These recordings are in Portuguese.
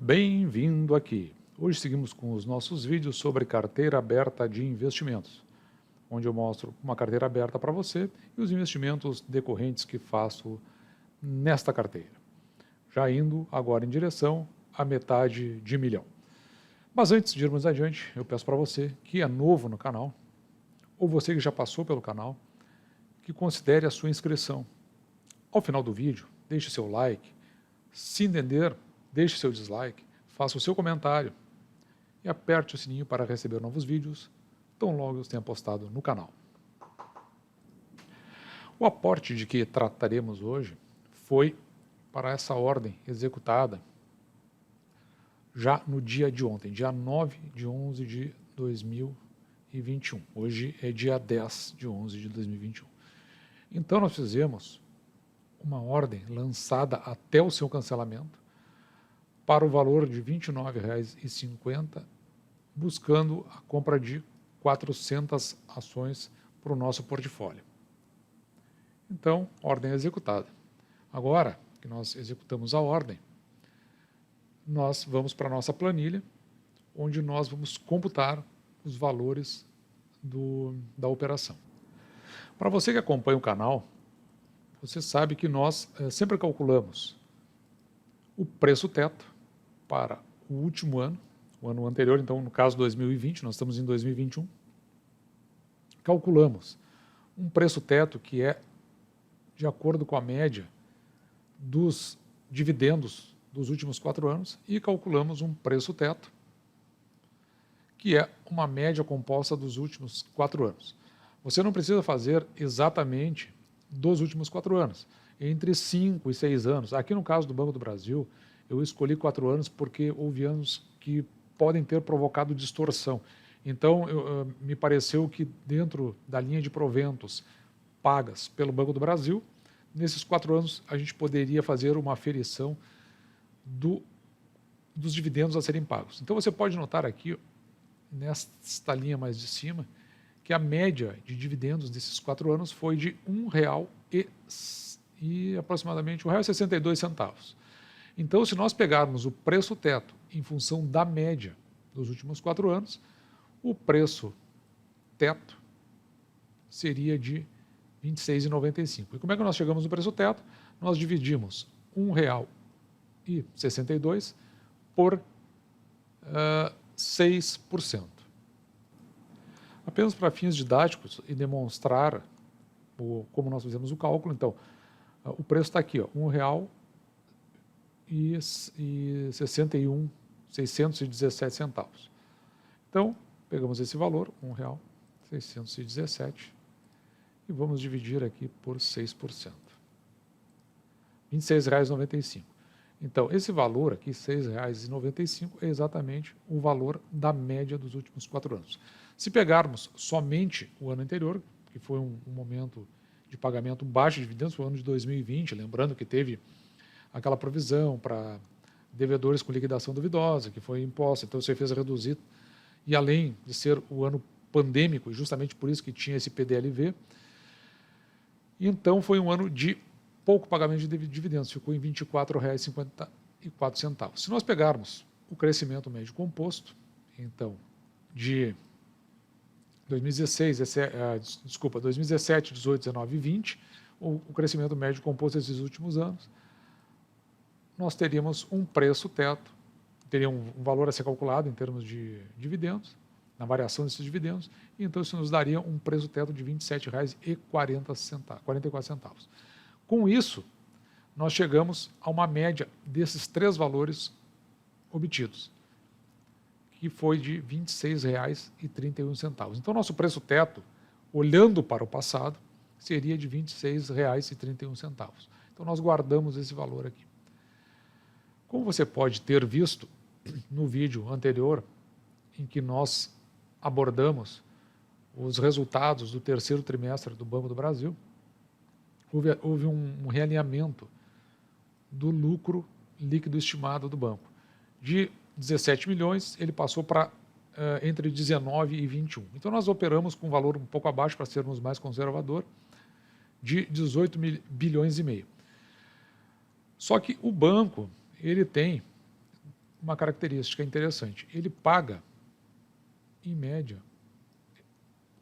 Bem-vindo aqui! Hoje seguimos com os nossos vídeos sobre carteira aberta de investimentos, onde eu mostro uma carteira aberta para você e os investimentos decorrentes que faço nesta carteira. Já indo agora em direção à metade de milhão. Mas antes de irmos adiante, eu peço para você que é novo no canal, ou você que já passou pelo canal, que considere a sua inscrição. Ao final do vídeo, deixe seu like, se entender, deixe seu dislike, faça o seu comentário e aperte o sininho para receber novos vídeos, tão logo eu os tenha postado no canal. O aporte de que trataremos hoje foi para essa ordem executada já no dia de ontem, dia 9 de 11 de 2021. Hoje é dia 10 de 11 de 2021. Então nós fizemos uma ordem lançada até o seu cancelamento para o valor de R$ 29,50, buscando a compra de 400 ações para o nosso portfólio. Então, ordem executada. Agora que nós executamos a ordem, nós vamos para a nossa planilha, onde nós vamos computar os valores da operação. Para você que acompanha o canal, você sabe que nós sempre calculamos o preço teto para o último ano, o ano anterior, então no caso 2020, nós estamos em 2021, calculamos um preço teto que é de acordo com a média dos dividendos dos últimos 4 anos e calculamos um preço teto que é uma média composta dos últimos 4 anos. Você não precisa fazer exatamente dos últimos 4 anos, entre 5 e 6 anos. Aqui no caso do Banco do Brasil, eu escolhi 4 anos porque houve anos que podem ter provocado distorção. Então, me pareceu que dentro da linha de proventos pagas pelo Banco do Brasil, nesses 4 anos a gente poderia fazer uma aferição dos dividendos a serem pagos. Então, você pode notar aqui, nesta linha mais de cima, que a média de dividendos desses 4 anos foi de R$ 1,00 e aproximadamente R$ 1,62. Então, se nós pegarmos o preço teto em função da média dos últimos 4 anos, o preço teto seria de R$ 26,95. E como é que nós chegamos no preço teto? Nós dividimos R$ 1,62 por 6%. Apenas para fins didáticos e demonstrar como nós fizemos o cálculo, então, o preço está aqui, R$ 1,617. Então, pegamos esse valor, R$ 1,617, e vamos dividir aqui por 6%. R$ 26,95. Então, esse valor aqui, R$ 6,95, é exatamente o valor da média dos últimos 4 anos. Se pegarmos somente o ano anterior, que foi um momento de pagamento baixo de dividendos, foi o ano de 2020, lembrando que teve aquela provisão para devedores com liquidação duvidosa, que foi imposta, então você fez reduzir, e além de ser o ano pandêmico, justamente por isso que tinha esse PDLV, então foi um ano de pouco pagamento de dividendos, ficou em R$ 24,54. Se nós pegarmos o crescimento médio composto, então, de 2017, 18, 19 e 20, o crescimento médio composto desses últimos anos, nós teríamos um preço teto, teria um valor a ser calculado em termos de dividendos, na variação desses dividendos, e então isso nos daria um preço teto de R$ 27,44. Com isso, nós chegamos a uma média desses 3 valores obtidos, que foi de R$ 26,31. Então, nosso preço teto, olhando para o passado, seria de R$ 26,31. Então, nós guardamos esse valor aqui. Como você pode ter visto no vídeo anterior, em que nós abordamos os resultados do 3º trimestre do Banco do Brasil, houve um realinhamento do lucro líquido estimado do banco. De 17 milhões, ele passou para entre 19 e 21. Então, nós operamos com um valor um pouco abaixo, para sermos mais conservador, de 18 bilhões e meio. Só que o banco, ele tem uma característica interessante. Ele paga, em média,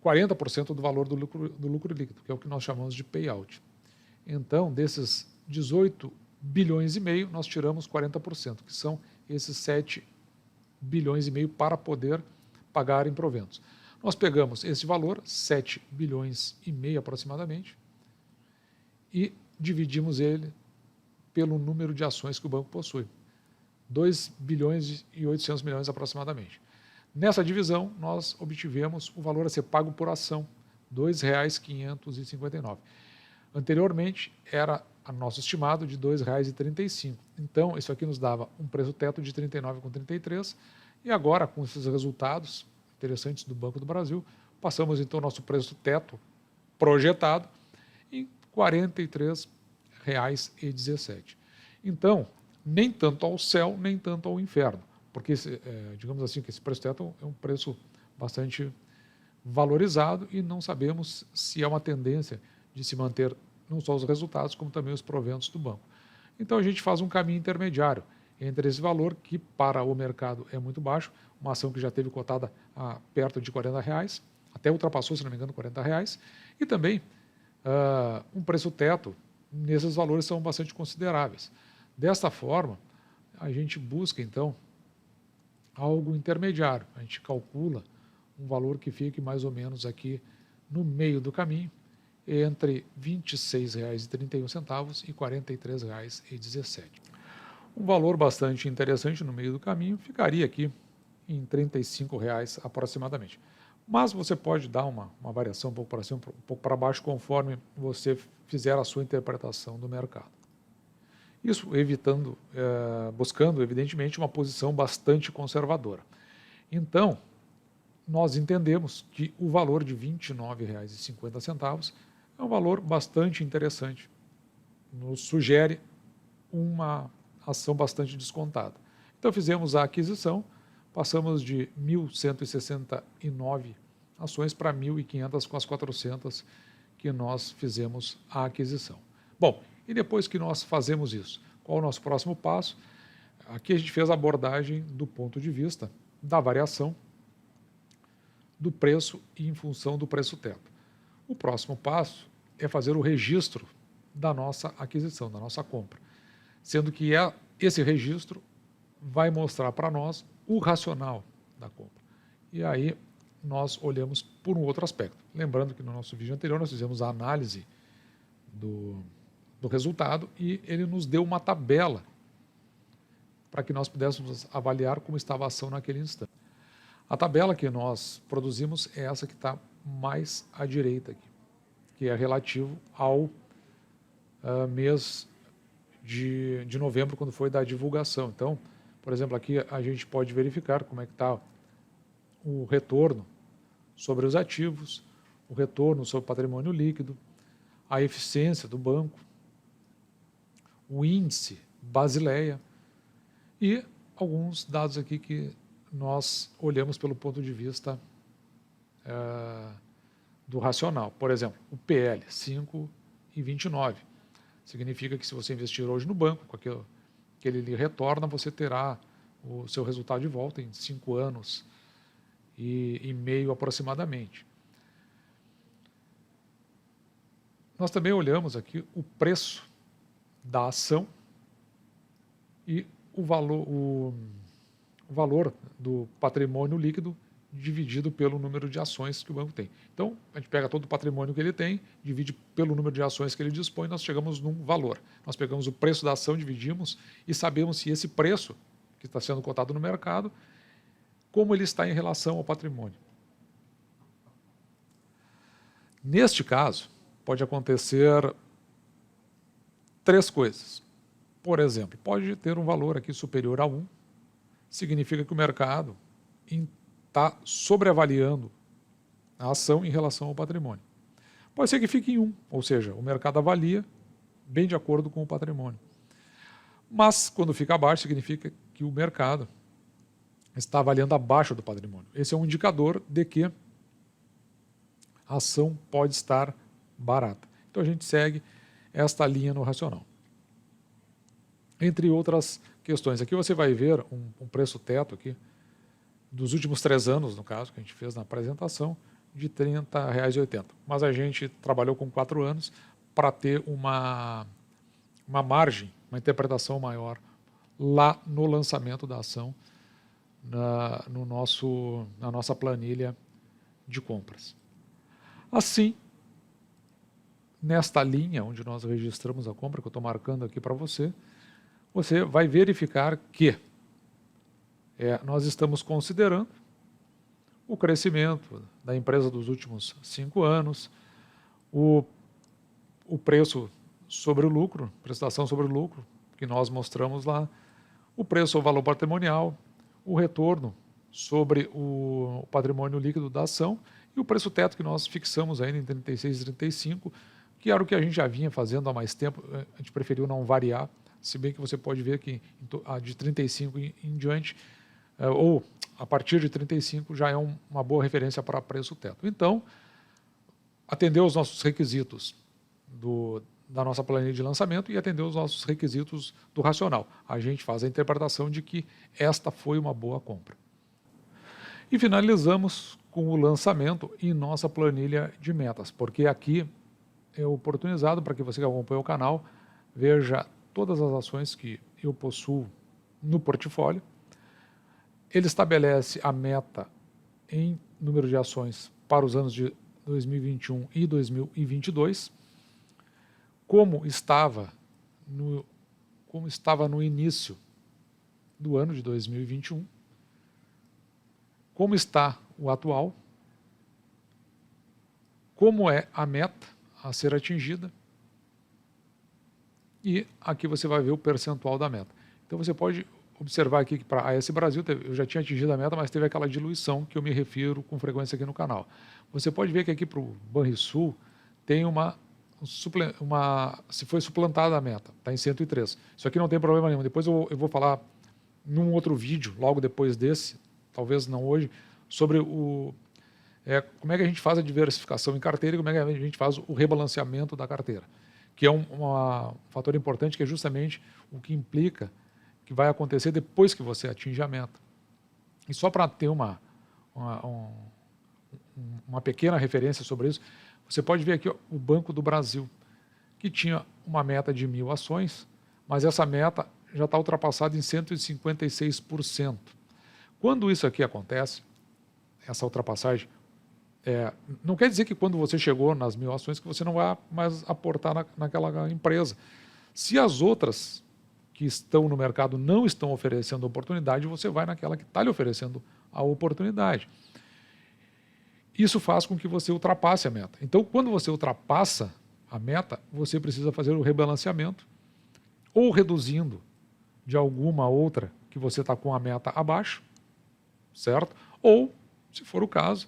40% do valor do lucro líquido, que é o que nós chamamos de payout. Então, desses 18 bilhões e meio, nós tiramos 40%, que são esses 7 bilhões e meio para poder pagar em proventos. Nós pegamos esse valor, 7 bilhões e meio aproximadamente, e dividimos ele pelo número de ações que o banco possui. 2 bilhões e 800 milhões aproximadamente. Nessa divisão, nós obtivemos o valor a ser pago por ação, R$ 2,559. Anteriormente, era a nosso estimado de R$ 2,35. Então, isso aqui nos dava um preço teto de R$ 39,33. E agora, com esses resultados interessantes do Banco do Brasil, passamos então o nosso preço teto projetado em R$ 43,17. Então, nem tanto ao céu, nem tanto ao inferno, porque, digamos assim, que esse preço teto é um preço bastante valorizado e não sabemos se é uma tendência de se manter não só os resultados, como também os proventos do banco. Então, a gente faz um caminho intermediário entre esse valor, que para o mercado é muito baixo, uma ação que já teve cotada a perto de R$40, até ultrapassou, se não me engano, R$40, e também um preço teto, nesses valores são bastante consideráveis. Desta forma, a gente busca, então, algo intermediário. A gente calcula um valor que fique mais ou menos aqui no meio do caminho, entre R$ 26,31 e R$ 43,17. Um valor bastante interessante no meio do caminho ficaria aqui em R$ 35 aproximadamente. Mas você pode dar uma variação um pouco para cima, um pouco para baixo, conforme você fizer a sua interpretação do mercado. Isso buscando, evidentemente, uma posição bastante conservadora. Então, nós entendemos que o valor de R$ 29,50 é um valor bastante interessante. Nos sugere uma ação bastante descontada. Então, fizemos a aquisição, passamos de 1.169 ações para 1.500 com as 400 que nós fizemos a aquisição. Bom, e depois que nós fazemos isso, qual é o nosso próximo passo? Aqui a gente fez a abordagem do ponto de vista da variação do preço e em função do preço teto. O próximo passo é fazer o registro da nossa aquisição, da nossa compra, sendo que esse registro vai mostrar para nós o racional da compra. E aí nós olhamos por um outro aspecto. Lembrando que no nosso vídeo anterior nós fizemos a análise do resultado e ele nos deu uma tabela para que nós pudéssemos avaliar como estava a ação naquele instante. A tabela que nós produzimos é essa que está mais à direita aqui, que é relativo ao mês de novembro, quando foi da divulgação. Então, por exemplo, aqui a gente pode verificar como é que está o retorno sobre os ativos, o retorno sobre o patrimônio líquido, a eficiência do banco, o índice Basileia e alguns dados aqui que nós olhamos pelo ponto de vista do racional. Por exemplo, o PL 5,29. Significa que se você investir hoje no banco, com aquilo que ele lhe retorna, você terá o seu resultado de volta em 5 anos e meio aproximadamente. Nós também olhamos aqui o preço da ação e o valor do patrimônio líquido dividido pelo número de ações que o banco tem. Então, a gente pega todo o patrimônio que ele tem, divide pelo número de ações que ele dispõe, nós chegamos num valor. Nós pegamos o preço da ação, dividimos e sabemos se esse preço que está sendo cotado no mercado, como ele está em relação ao patrimônio. Neste caso, pode acontecer 3 coisas. Por exemplo, pode ter um valor aqui superior a 1, significa que o mercado está sobreavaliando a ação em relação ao patrimônio. Pode ser que fique em 1, ou seja, o mercado avalia bem de acordo com o patrimônio. Mas, quando fica abaixo, significa que o mercado está avaliando abaixo do patrimônio. Esse é um indicador de que a ação pode estar barata. Então, a gente segue esta linha no racional. Entre outras questões. Aqui você vai ver um preço teto aqui, dos últimos 3 anos, no caso, que a gente fez na apresentação, de R$ 30,80. Mas a gente trabalhou com 4 anos para ter uma margem, uma interpretação maior lá no lançamento da ação, na nossa planilha de compras. Assim, nesta linha onde nós registramos a compra, que eu estou marcando aqui para você, você vai verificar que nós estamos considerando o crescimento da empresa dos últimos 5 anos, o preço sobre o lucro, prestação sobre o lucro, que nós mostramos lá, o preço ou valor patrimonial, o retorno sobre o patrimônio líquido da ação e o preço teto que nós fixamos ainda em 36,35, que era o que a gente já vinha fazendo há mais tempo, a gente preferiu não variar, se bem que você pode ver que de 35 em diante, ou a partir de 35 já é uma boa referência para preço teto. Então, atendeu os nossos requisitos da nossa planilha de lançamento e atendeu os nossos requisitos do racional. A gente faz a interpretação de que esta foi uma boa compra. E finalizamos com o lançamento em nossa planilha de metas, porque aqui é oportunizado para que você que acompanha o canal veja todas as ações que eu possuo no portfólio. Ele estabelece a meta em número de ações para os anos de 2021 e 2022, como estava no início do ano de 2021, como está o atual, como é a meta a ser atingida, e aqui você vai ver o percentual da meta. Então você pode observar aqui que para a AS Brasil eu já tinha atingido a meta, mas teve aquela diluição que eu me refiro com frequência aqui no canal. Você pode ver que aqui para o Banrisul tem se foi suplantada a meta, está em 103. Isso aqui não tem problema nenhum. Depois eu vou falar num outro vídeo, logo depois desse, talvez não hoje, sobre como é que a gente faz a diversificação em carteira e como é que a gente faz o rebalanceamento da carteira, que é um fator importante, que é justamente o que implica que vai acontecer depois que você atinge a meta. E só para ter uma pequena referência sobre isso, você pode ver aqui o Banco do Brasil, que tinha uma meta de 1.000 ações, mas essa meta já está ultrapassada em 156%. Quando isso aqui acontece, essa ultrapassagem, não quer dizer que quando você chegou nas 1.000 ações que você não vai mais aportar naquela empresa. Se as outras que estão no mercado não estão oferecendo oportunidade, você vai naquela que está lhe oferecendo a oportunidade. Isso faz com que você ultrapasse a meta. Então, quando você ultrapassa a meta, você precisa fazer o rebalanceamento, ou reduzindo de alguma outra que você está com a meta abaixo, certo? Ou, se for o caso,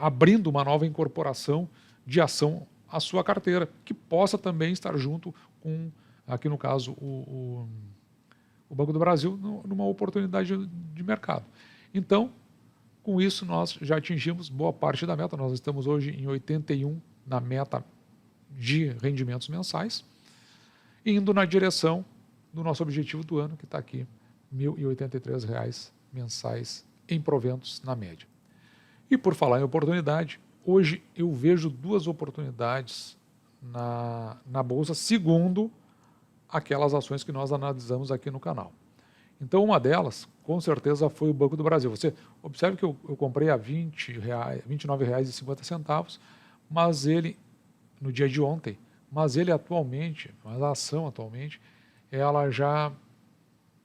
abrindo uma nova incorporação de ação à sua carteira, que possa também estar junto com, aqui no caso, o Banco do Brasil, numa oportunidade de mercado. Então, com isso, nós já atingimos boa parte da meta. Nós estamos hoje em 81 na meta de rendimentos mensais, indo na direção do nosso objetivo do ano, que está aqui, R$ 1.083 mensais em proventos na média. E por falar em oportunidade, hoje eu vejo 2 oportunidades na Bolsa, segundo aquelas ações que nós analisamos aqui no canal. Então, uma delas, com certeza, foi o Banco do Brasil. Você observe que eu comprei a R$ 29,50, mas ele, no dia de ontem, mas a ação atualmente, ela já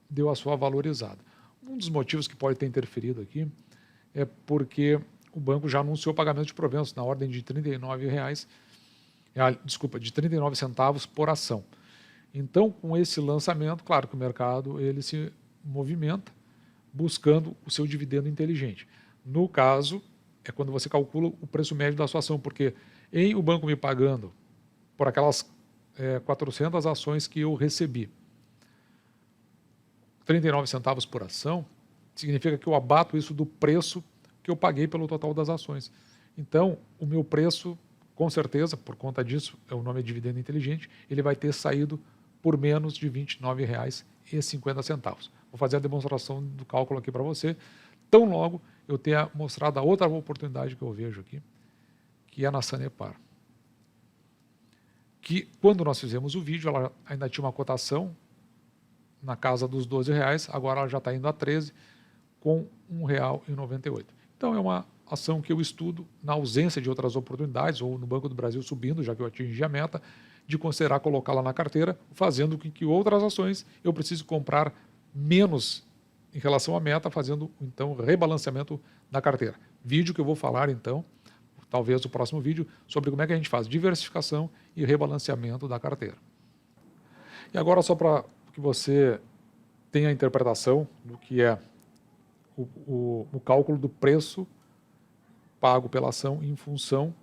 deu a sua valorizada. Um dos motivos que pode ter interferido aqui é porque o banco já anunciou pagamento de proventos na ordem de R$ 39 centavos por ação. Então, com esse lançamento, claro que o mercado ele se movimenta buscando o seu dividendo inteligente. No caso, é quando você calcula o preço médio da sua ação, porque o banco me pagando por aquelas 400 ações que eu recebi, R$ 39 centavos por ação, significa que eu abato isso do preço que eu paguei pelo total das ações. Então, o meu preço, com certeza, por conta disso, o nome é dividendo inteligente, ele vai ter saído por menos de R$ 29,50. Vou fazer a demonstração do cálculo aqui para você. Tão logo eu tenha mostrado a outra oportunidade que eu vejo aqui, que é na Sanepar. Que quando nós fizemos o vídeo, ela ainda tinha uma cotação na casa dos R$ 12, agora ela já está indo a 13, com R$ 1,98. Então é uma ação que eu estudo na ausência de outras oportunidades, ou no Banco do Brasil subindo, já que eu atingi a meta, de considerar colocá-la na carteira, fazendo com que outras ações eu precise comprar menos em relação à meta, fazendo então rebalanceamento da carteira. Vídeo que eu vou falar então, talvez o próximo vídeo, sobre como é que a gente faz diversificação e rebalanceamento da carteira. E agora só para que você tenha a interpretação do que é o cálculo do preço pago pela ação em função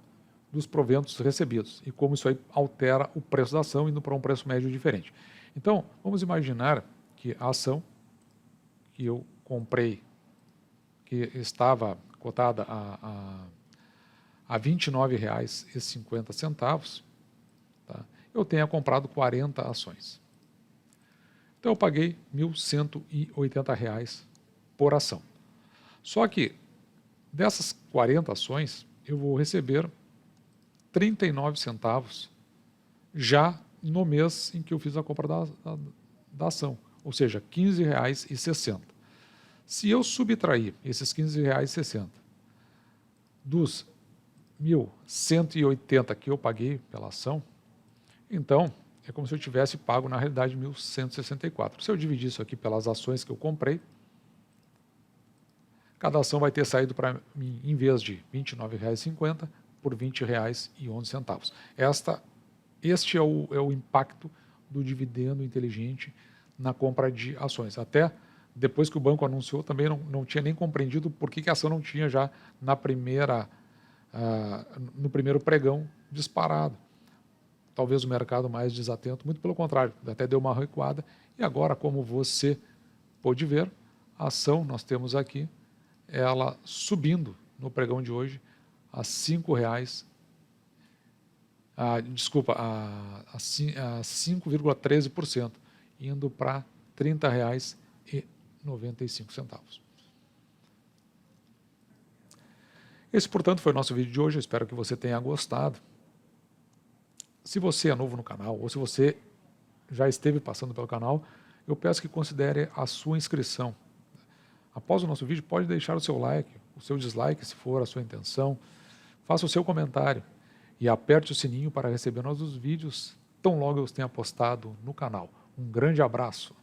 dos proventos recebidos e como isso aí altera o preço da ação indo para um preço médio diferente. Então, vamos imaginar que a ação que eu comprei, que estava cotada a R$ 29,50, tá? Eu tenha comprado 40 ações. Então eu paguei R$ 1.180 por ação. Só que dessas 40 ações, eu vou receber 39 centavos já no mês em que eu fiz a compra da ação, ou seja, R$ 15,60. Se eu subtrair esses R$ 15,60 dos 1.180 que eu paguei pela ação, então é como se eu tivesse pago, na realidade, 1.164. Se eu dividir isso aqui pelas ações que eu comprei, cada ação vai ter saído para mim, em vez de R$ 29,50, por R$ 20,11. Este é o impacto do dividendo inteligente na compra de ações. Até depois que o banco anunciou, também não tinha nem compreendido por que a ação não tinha já no primeiro pregão disparado. Talvez o mercado mais desatento, muito pelo contrário, até deu uma recuada. E agora, como você pôde ver, a ação, nós temos aqui, ela subindo no pregão de hoje a R$ 5,13%, indo para R$ 30,95. Esse, portanto, foi o nosso vídeo de hoje. Eu espero que você tenha gostado. Se você é novo no canal, ou se você já esteve passando pelo canal, eu peço que considere a sua inscrição. Após o nosso vídeo, pode deixar o seu like, o seu dislike, se for a sua intenção. Faça o seu comentário e aperte o sininho para receber nossos vídeos tão logo eu os tenha postado no canal. Um grande abraço.